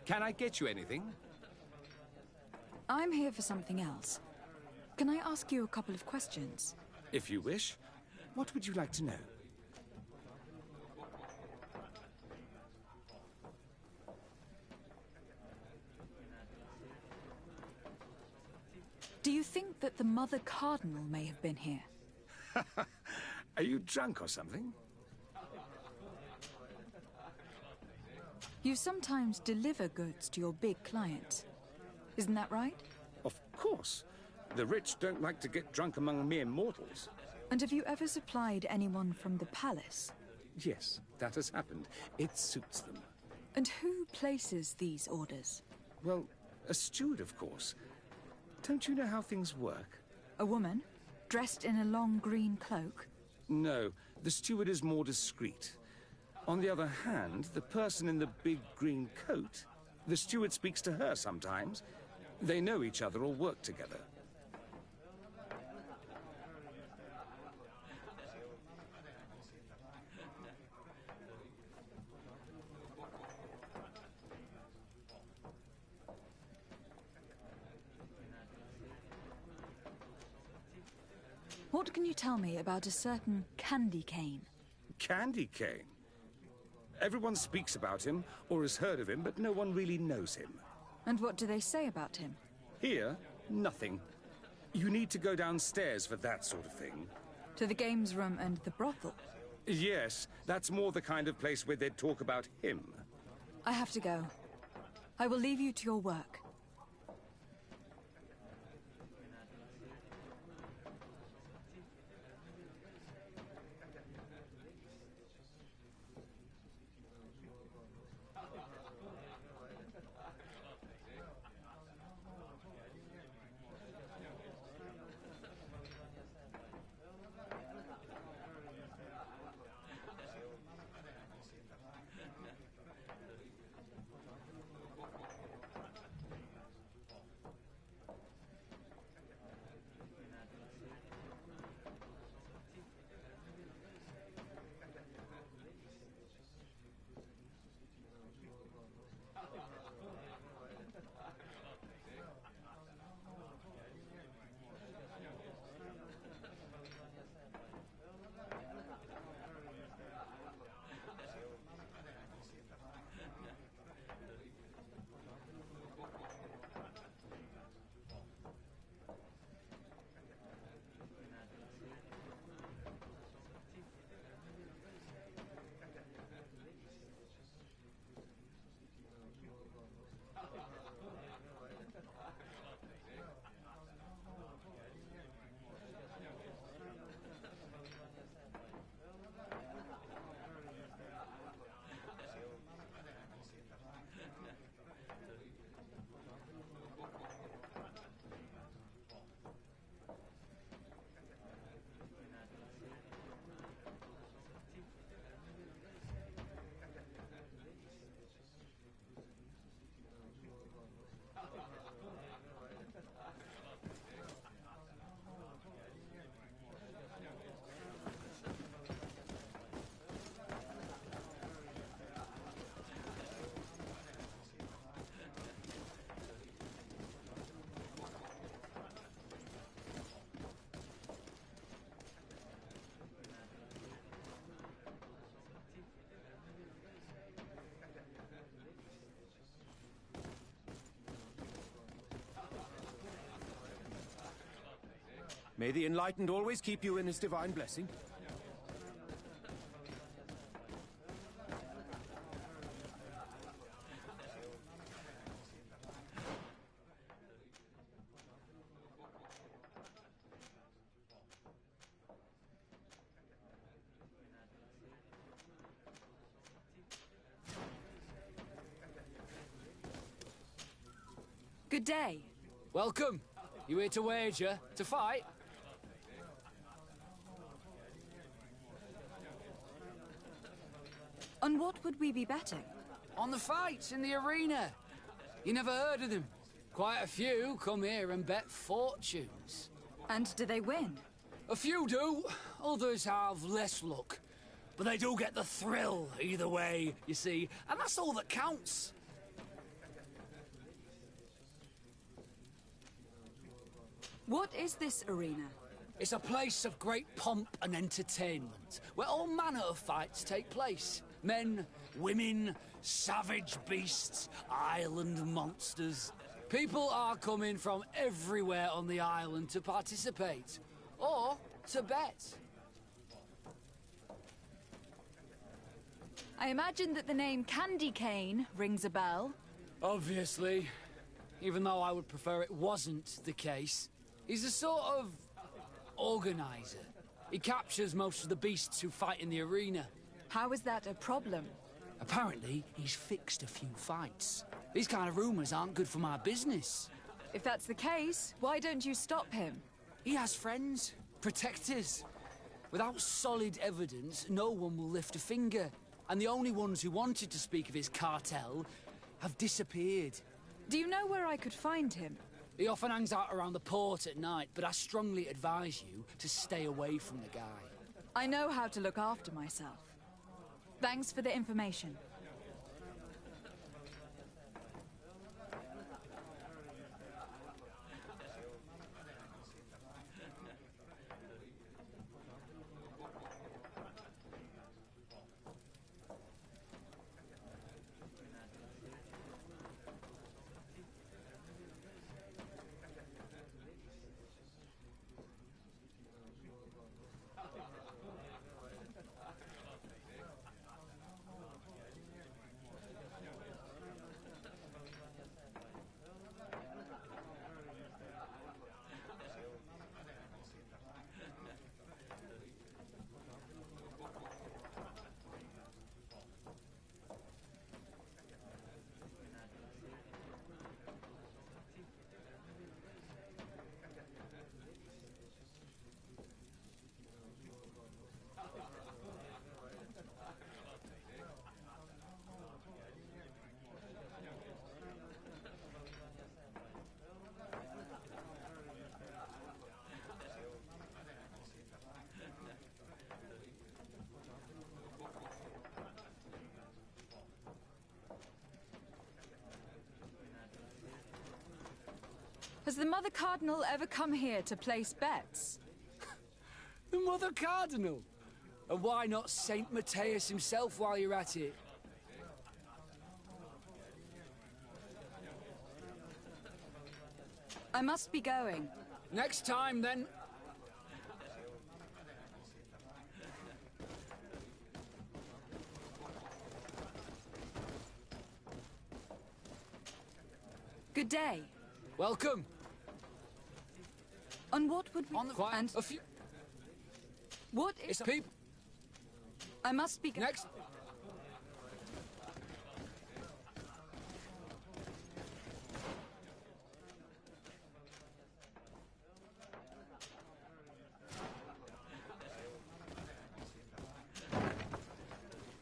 Can I get you anything? I'm here for something else. Can I ask you a couple of questions? If you wish. What would you like to know? Do you think that the Mother Cardinal may have been here? Are you drunk or something? You sometimes deliver goods to your big clients. Isn't that right? Of course. The rich don't like to get drunk among mere mortals. And have you ever supplied anyone from the palace? Yes, that has happened. It suits them. And who places these orders? Well, a steward, of course. Don't you know how things work? A woman? Dressed in a long green cloak? No, the steward is more discreet. On the other hand, the person in the big green coat, the steward speaks to her sometimes. They know each other or work together. What can you tell me about a certain candy cane? Candy cane? Everyone speaks about him, or has heard of him, but no one really knows him. And what do they say about him? Here, nothing. You need to go downstairs for that sort of thing. To the games room and the brothel? Yes, that's more the kind of place where they'd talk about him. I have to go. I will leave you to your work. May the Enlightened always keep you in his divine blessing. Good day. Welcome. You here to wager? To fight? On what would we be betting? On the fights in the arena. You never heard of them? Quite a few come here and bet fortunes. And do they win? A few do, others have less luck. But they do get the thrill either way, you see, and that's all that counts. What is this arena? It's a place of great pomp and entertainment, where all manner of fights take place. Men, women, savage beasts, island monsters. People are coming from everywhere on the island to participate, or to bet. I imagine that the name Candy Cane rings a bell. Obviously, even though I would prefer it wasn't the case. He's a sort of organizer. He captures most of the beasts who fight in the arena. How is that a problem? Apparently, he's fixed a few fights. These kind of rumors aren't good for my business. If that's the case, why don't you stop him? He has friends, protectors. Without solid evidence, no one will lift a finger. And the only ones who wanted to speak of his cartel have disappeared. Do you know where I could find him? He often hangs out around the port at night, but I strongly advise you to stay away from the guy. I know how to look after myself. Thanks for the information. Has the Mother Cardinal ever come here to place bets? The Mother Cardinal? And why not Saint Matthias himself while you're at it? I must be going. Next time, then. Good day. Welcome. On what would we... On the quiet. And A few... what It's is... people. I must be... Next.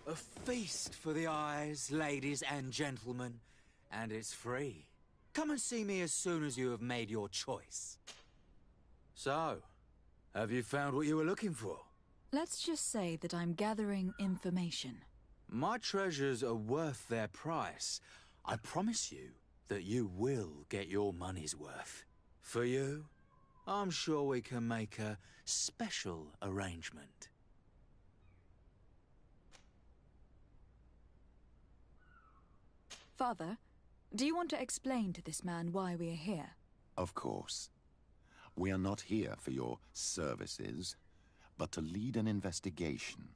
A feast for the eyes, ladies and gentlemen, and it's free. Come and see me as soon as you have made your choice. So, have you found what you were looking for? Let's just say that I'm gathering information. My treasures are worth their price. I promise you that you will get your money's worth. For you? I'm sure we can make a special arrangement. Father, do you want to explain to this man why we are here? Of course. We are not here for your services, but to lead an investigation.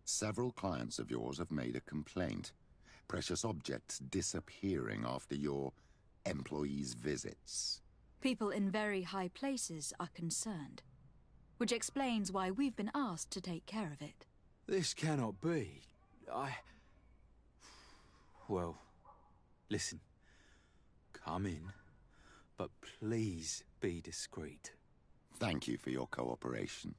Several clients of yours have made a complaint. Precious objects disappearing after your employees' visits. People in very high places are concerned, which explains why we've been asked to take care of it. This cannot be. Well, listen. Come in, but please be discreet. Thank you for your cooperation.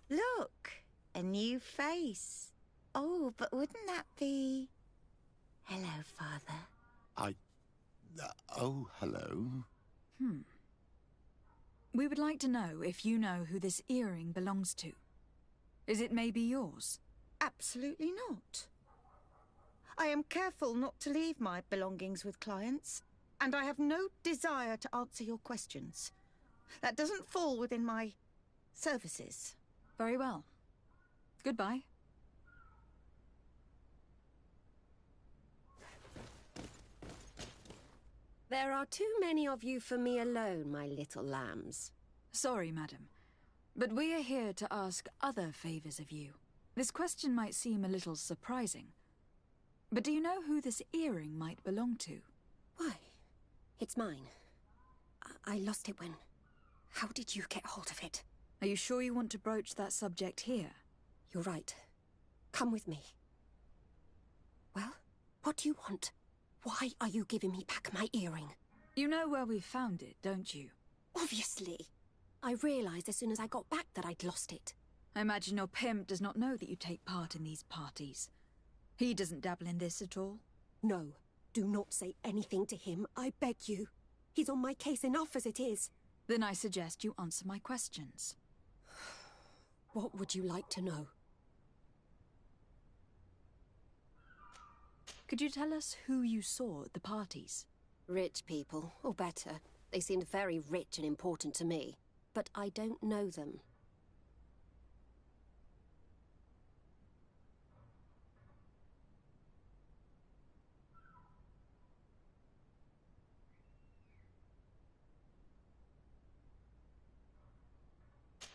Look, a new face. Oh, but wouldn't that be... Hello, Father. Oh, hello. We would like to know if you know who this earring belongs to. Is it maybe yours? Absolutely not. I am careful not to leave my belongings with clients, and I have no desire to answer your questions. That doesn't fall within my services. Very well. Goodbye. There are too many of you for me alone, my little lambs. Sorry, madam, but we are here to ask other favors of you. This question might seem a little surprising, but do you know who this earring might belong to? Why? It's mine. I lost it when... How did you get hold of it? Are you sure you want to broach that subject here? You're right. Come with me. Well, what do you want? Why are you giving me back my earring? You know where we found it, don't you? Obviously. I realized as soon as I got back that I'd lost it. I imagine your pimp does not know that you take part in these parties. He doesn't dabble in this at all? No. Do not say anything to him, I beg you. He's on my case enough as it is. Then I suggest you answer my questions. What would you like to know? Could you tell us who you saw at the parties? Rich people, or better. They seemed very rich and important to me. But I don't know them.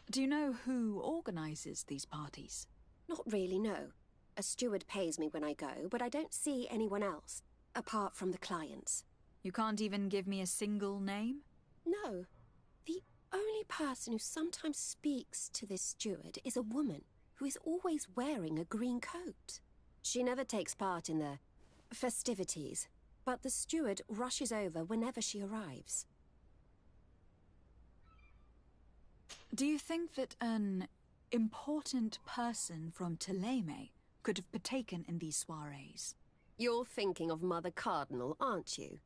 Do you know who organizes these parties? Not really, no. A steward pays me when I go, but I don't see anyone else, apart from the clients. You can't even give me a single name? No. The only person who sometimes speaks to this steward is a woman who is always wearing a green coat. She never takes part in the festivities, but the steward rushes over whenever she arrives. Do you think that an important person from Teleme could have partaken in these soirees? You're thinking of Mother Cardinal, aren't you?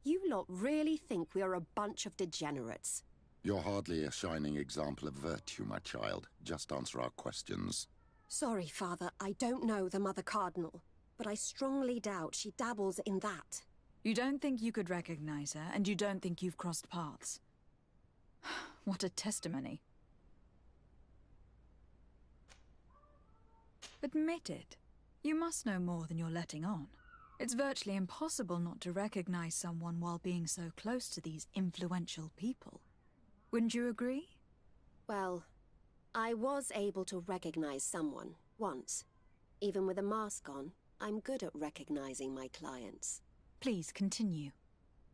You lot really think we are a bunch of degenerates. You're hardly a shining example of virtue, my child. Just answer our questions. Sorry, Father, I don't know the Mother Cardinal, but I strongly doubt she dabbles in that. You don't think you could recognize her, and you don't think you've crossed paths. What a testimony. Admit it. You must know more than you're letting on. It's virtually impossible not to recognize someone while being so close to these influential people. Wouldn't you agree? Well, I was able to recognize someone, once. Even with a mask on, I'm good at recognizing my clients. Please continue.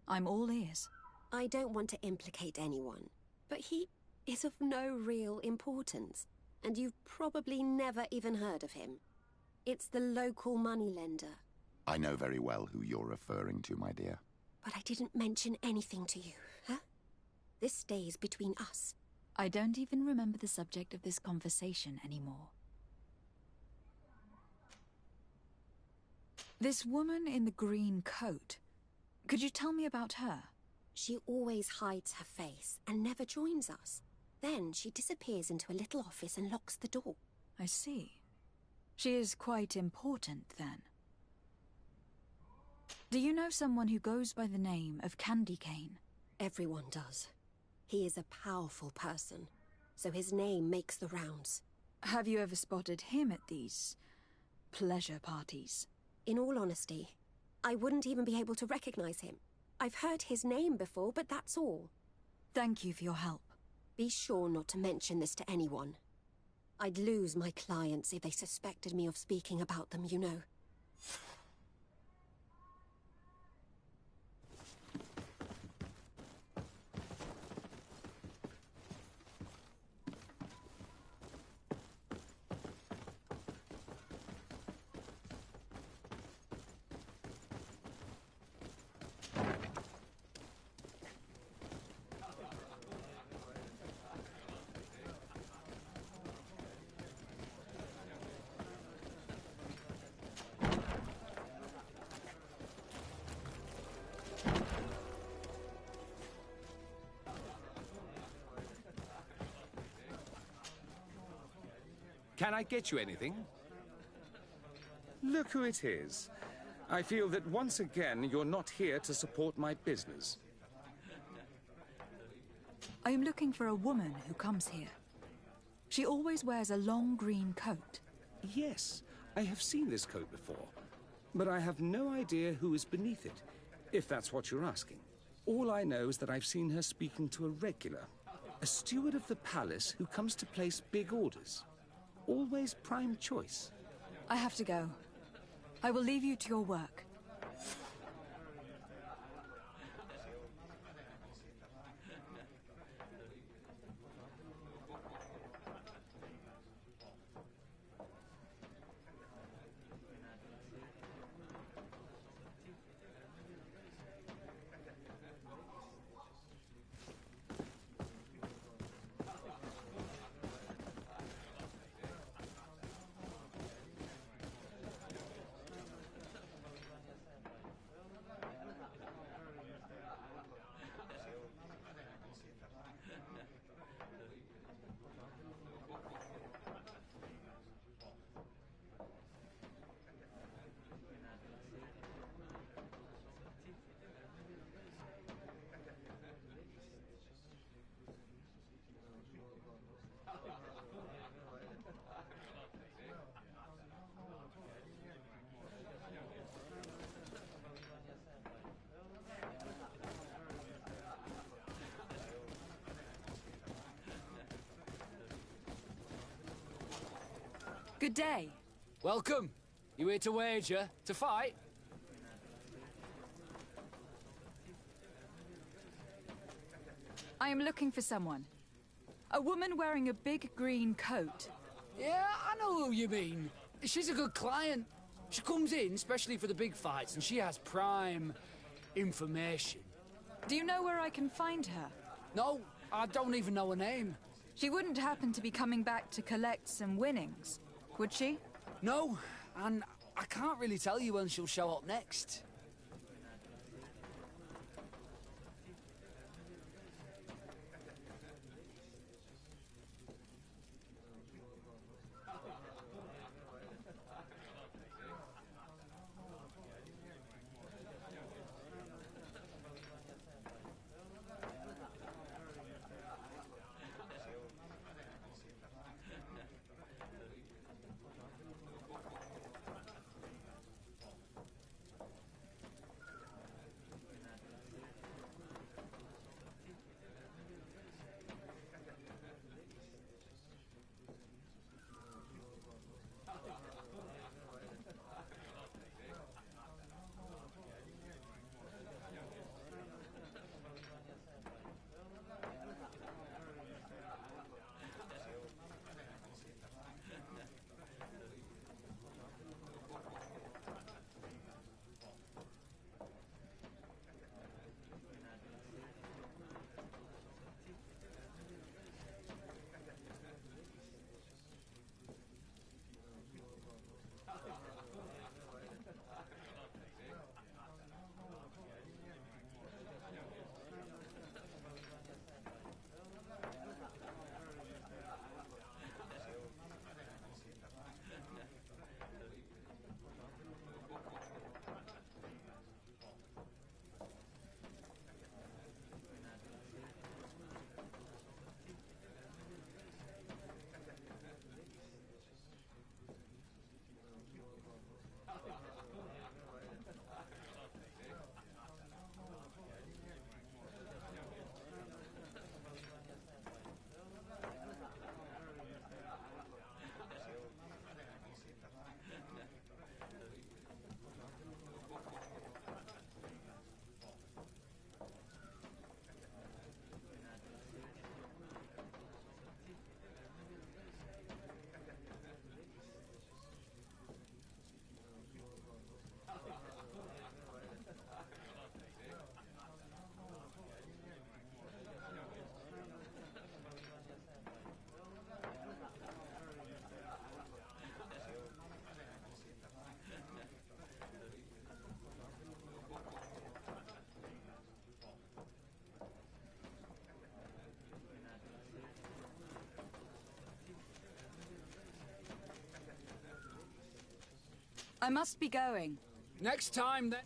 I'm all ears. I don't want to implicate anyone, but he is of no real importance, and you've probably never even heard of him. It's the local moneylender. I know very well who you're referring to, my dear. But I didn't mention anything to you, huh? This stays between us. I don't even remember the subject of this conversation anymore. This woman in the green coat, could you tell me about her? She always hides her face and never joins us. Then she disappears into a little office and locks the door. I see. She is quite important, then. Do you know someone who goes by the name of Candy Cane? Everyone does. He is a powerful person, so his name makes the rounds. Have you ever spotted him at these pleasure parties? In all honesty, I wouldn't even be able to recognize him. I've heard his name before, but that's all. Thank you for your help. Be sure not to mention this to anyone. I'd lose my clients if they suspected me of speaking about them, you know. Can I get you anything? Look who it is. I feel that once again you're not here to support my business. I am looking for a woman who comes here. She always wears a long green coat. Yes, I have seen this coat before, but I have no idea who is beneath it, if that's what you're asking. All I know is that I've seen her speaking to a regular, a steward of the palace who comes to place big orders. Always prime choice. I have to go. I will leave you to your work. Good day. Welcome. You here to wager? To fight? I am looking for someone. A woman wearing a big green coat. Yeah, I know who you mean. She's a good client. She comes in especially for the big fights, and she has prime information. Do you know where I can find her? No, I don't even know her name. She wouldn't happen to be coming back to collect some winnings, would she? No, and I can't really tell you when she'll show up next. I must be going. Next time, then.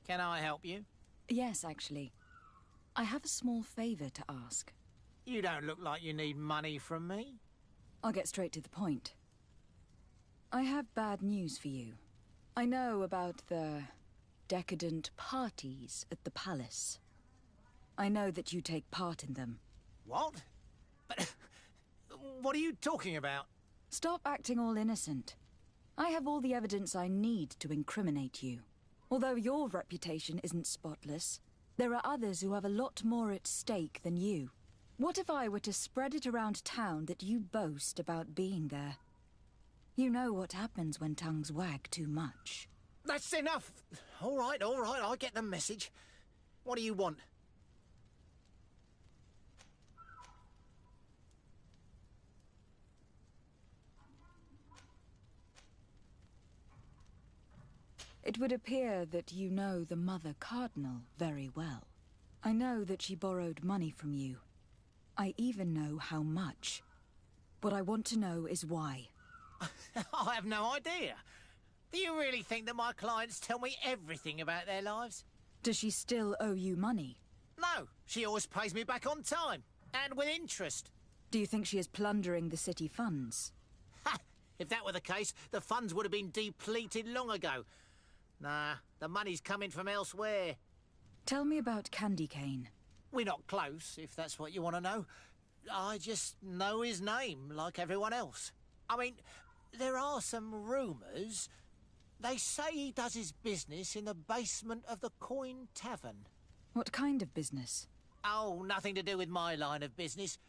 Can I help you? Yes, actually. I have a small favor to ask. You don't look like you need money from me. I'll get straight to the point. I have bad news for you. I know about the decadent parties at the palace. I know that you take part in them. What? But what are you talking about? Stop acting all innocent. I have all the evidence I need to incriminate you. Although your reputation isn't spotless, there are others who have a lot more at stake than you. What if I were to spread it around town that you boast about being there? You know what happens when tongues wag too much. That's enough! All right, I get the message. What do you want? It would appear that you know the Mother Cardinal very well. I know that she borrowed money from you. I even know how much. What I want to know is why. I have no idea. Do you really think that my clients tell me everything about their lives? Does she still owe you money? No, she always pays me back on time, and with interest. Do you think she is plundering the city funds? Ha! If that were the case, the funds would have been depleted long ago. Nah, the money's coming from elsewhere. Tell me about Candy Cane. We're not close, if that's what you want to know. I just know his name, like everyone else. I mean, there are some rumours. They say he does his business in the basement of the Coin Tavern. What kind of business? Oh, nothing to do with my line of business.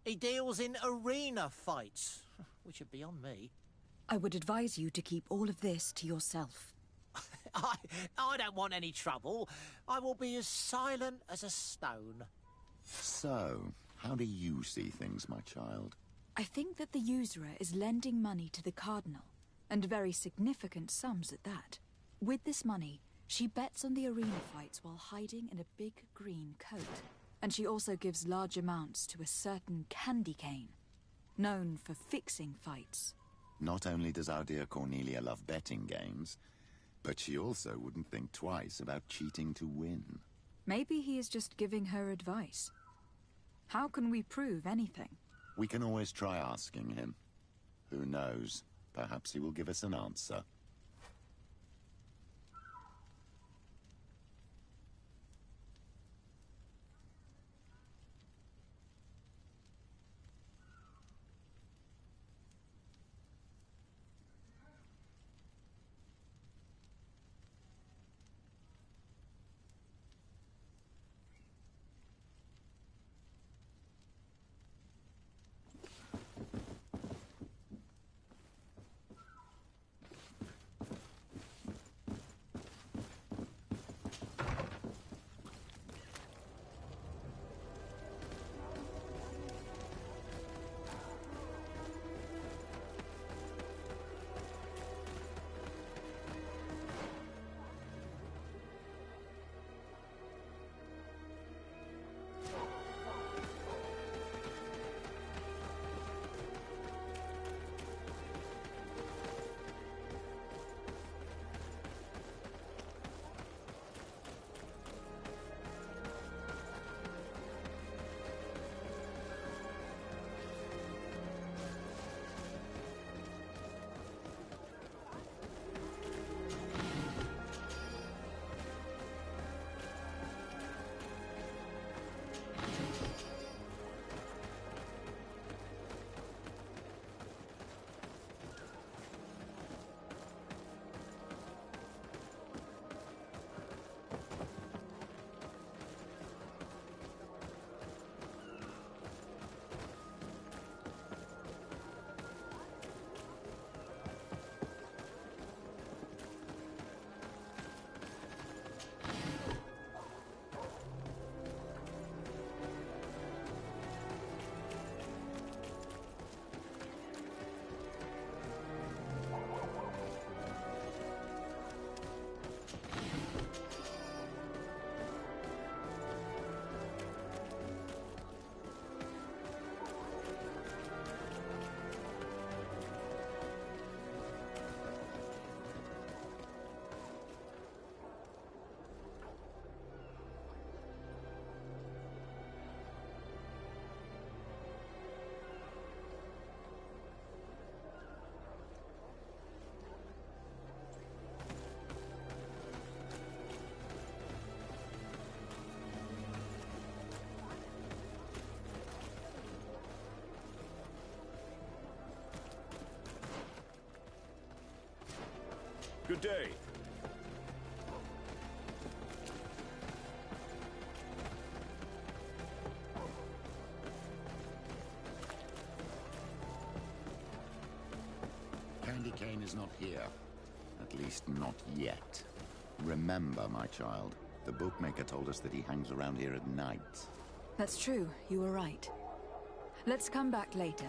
He deals in arena fights, which are beyond me. I would advise you to keep all of this to yourself. I don't want any trouble. I will be as silent as a stone. So, how do you see things, my child? I think that the usurer is lending money to the Cardinal, and very significant sums at that. With this money, she bets on the arena fights while hiding in a big green coat. And she also gives large amounts to a certain candy cane, known for fixing fights. Not only does our dear Cornelia love betting games, but she also wouldn't think twice about cheating to win. Maybe he is just giving her advice. How can we prove anything? We can always try asking him. Who knows? Perhaps he will give us an answer. Good day. Candy Cane is not here. At least not yet. Remember, my child, the bookmaker told us that he hangs around here at night. That's true, you were right. Let's come back later.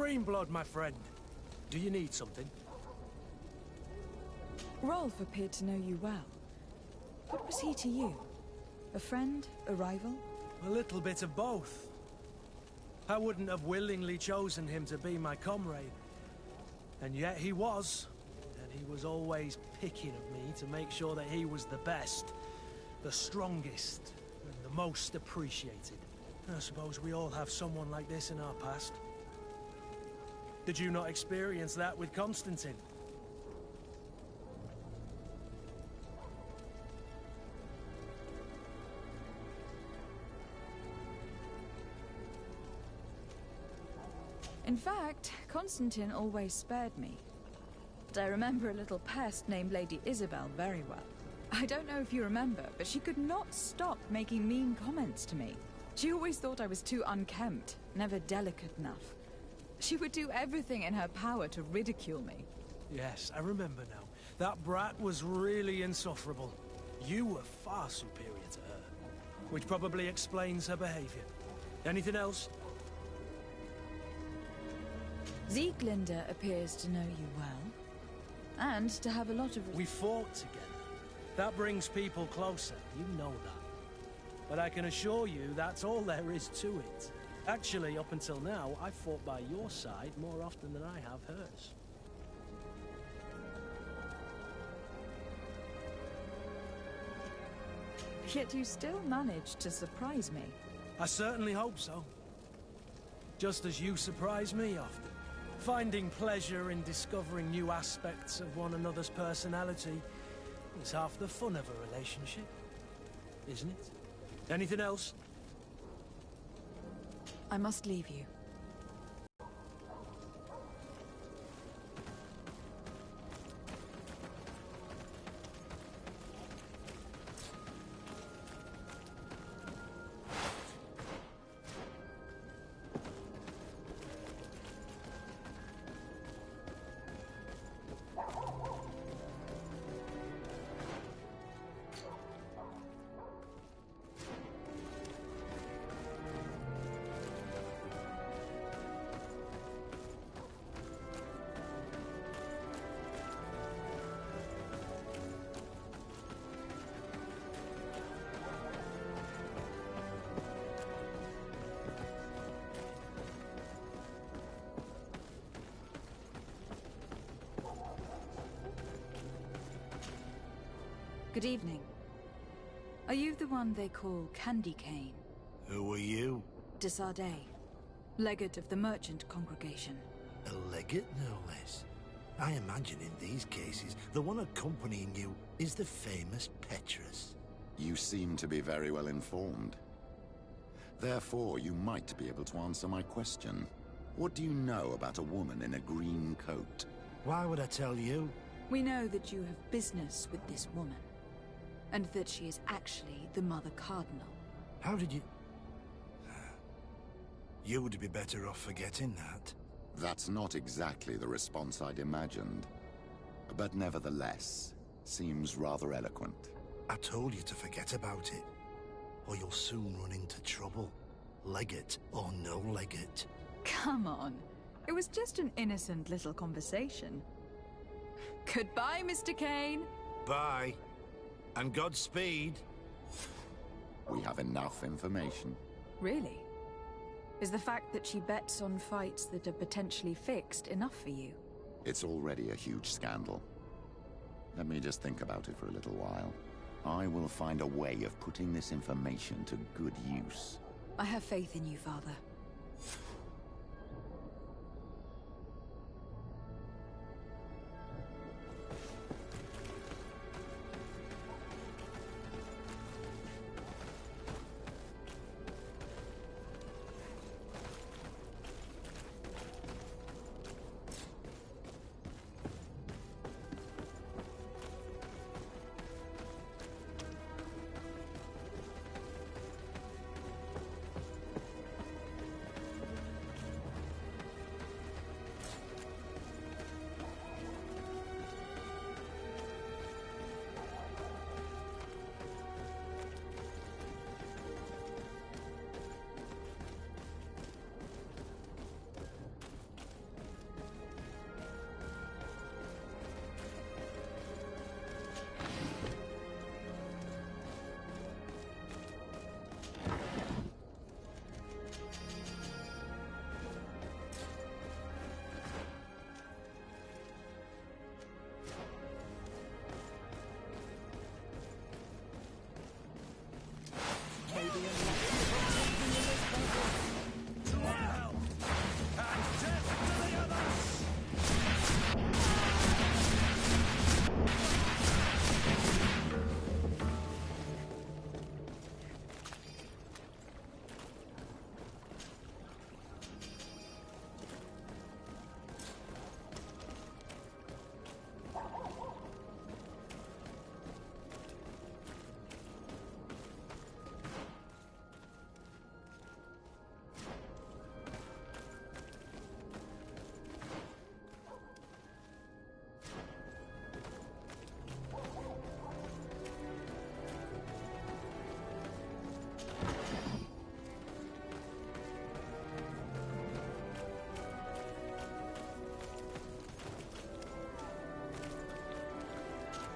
Greenblood, my friend. Do you need something? Rolf appeared to know you well. What was he to you? A friend? A rival? A little bit of both. I wouldn't have willingly chosen him to be my comrade. And yet he was. And he was always picking at me to make sure that he was the best, the strongest, and the most appreciated. I suppose we all have someone like this in our past. Did you not experience that with Constantine? In fact, Constantine always spared me. But I remember a little pest named Lady Isabel very well. I don't know if you remember, but she could not stop making mean comments to me. She always thought I was too unkempt, never delicate enough. She would do everything in her power to ridicule me. Yes, I remember now. That brat was really insufferable. You were far superior to her, which probably explains her behavior. Anything else? Sieglinde appears to know you well, and to have a lot of... We fought together. That brings people closer, you know that. But I can assure you that's all there is to it. Actually, up until now, I've fought by your side more often than I have hers. Yet you still manage to surprise me. I certainly hope so. Just as you surprise me often. Finding pleasure in discovering new aspects of one another's personality is half the fun of a relationship, isn't it? Anything else? I must leave you. Good evening. Are you the one they call Candy Cane? Who are you? Desardet, legate of the merchant congregation. A legate, no less. I imagine in these cases, the one accompanying you is the famous Petrus. You seem to be very well informed. Therefore, you might be able to answer my question. What do you know about a woman in a green coat? Why would I tell you? We know that you have business with this woman, and that she is actually the Mother Cardinal. How did you... You would be better off forgetting that. That's not exactly the response I'd imagined. But nevertheless, seems rather eloquent. I told you to forget about it, or you'll soon run into trouble. Legate or no legate. Come on. It was just an innocent little conversation. Goodbye, Mr. Kane. Bye. And Godspeed. We have enough information. Really? Is the fact that she bets on fights that are potentially fixed enough for you? It's already a huge scandal. Let me just think about it for a little while. I will find a way of putting this information to good use. I have faith in you, Father.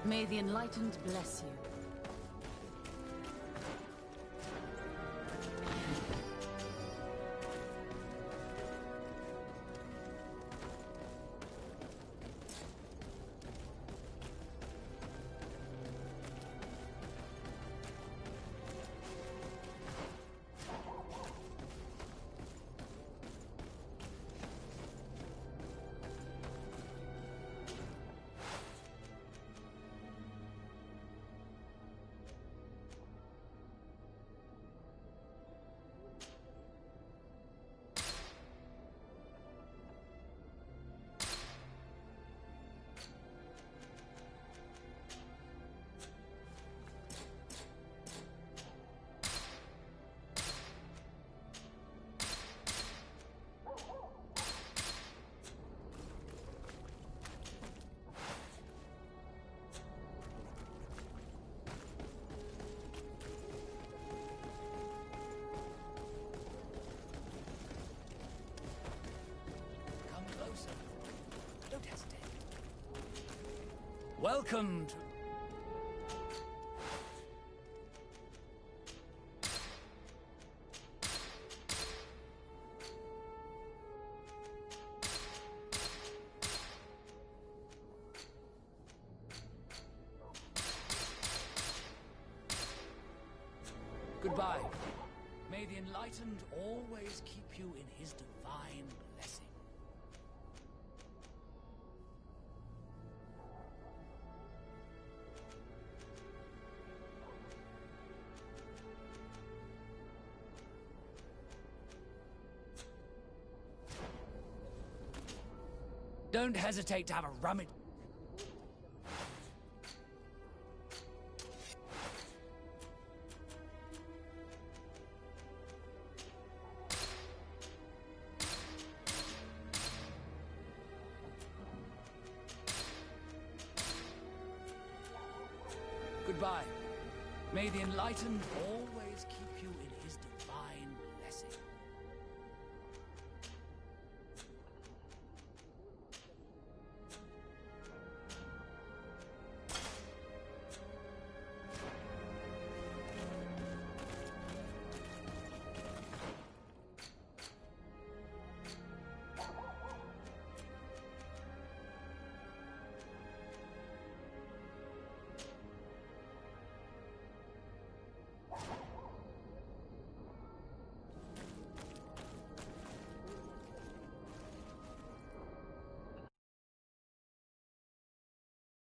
May the Enlightened bless you. Welcome to... Goodbye. May the Enlightened always keep you in his divine blessing. Don't hesitate to have a rummage. Goodbye. May the Enlightened always...